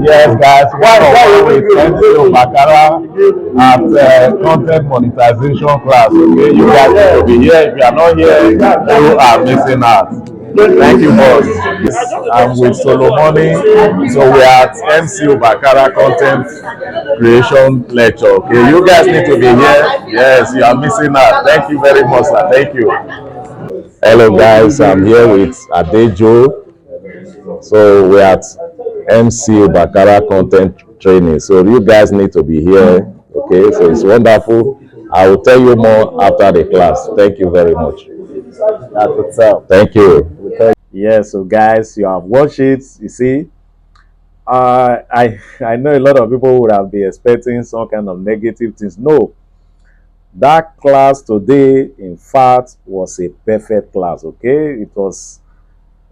Yes, guys. One with Mbakara at content monetization class. Okay, you guys need to be here. If you are not here, you are missing out. Thank you, boss. I'm with Solomoni. So we are at MC Mbakara content creation lecture. Okay, you guys need to be here. Yes, you are missing out. Thank you very much, sir. Thank you. Hello, guys. I'm here with Adejo. So we're at MC Mbakara content training. So you guys need to be here. Okay, so it's wonderful. I will tell you more after the class. Thank you very much. That's what's up. Thank you. Yeah, so guys, you have watched it. You see, I know a lot of people would have been expecting some kind of negative things. No, that class today, in fact, was a perfect class. Okay, it was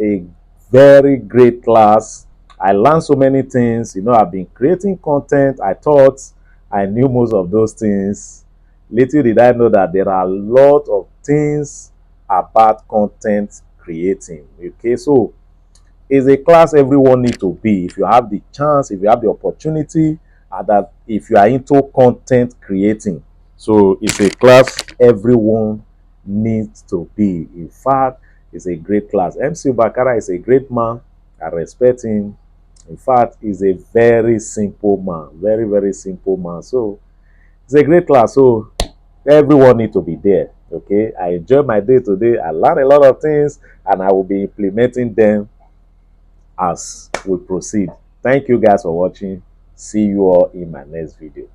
a very great class. I learned so many things. You know, I've been creating content. I thought I knew most of those things. Little did I know that there are a lot of things about content creating. Okay, so it's a class everyone needs to be. If you have the chance, if you have the opportunity, and that if you are into content creating, so it's a class everyone needs to be. In fact, it's a great class. MC Mbakara is a great man. I respect him. In fact, he's a very simple man. Very, very simple man. So it's a great class. So everyone needs to be there. Okay. I enjoy my day today. I learned a lot of things and I will be implementing them as we proceed. Thank you guys for watching. See you all in my next video.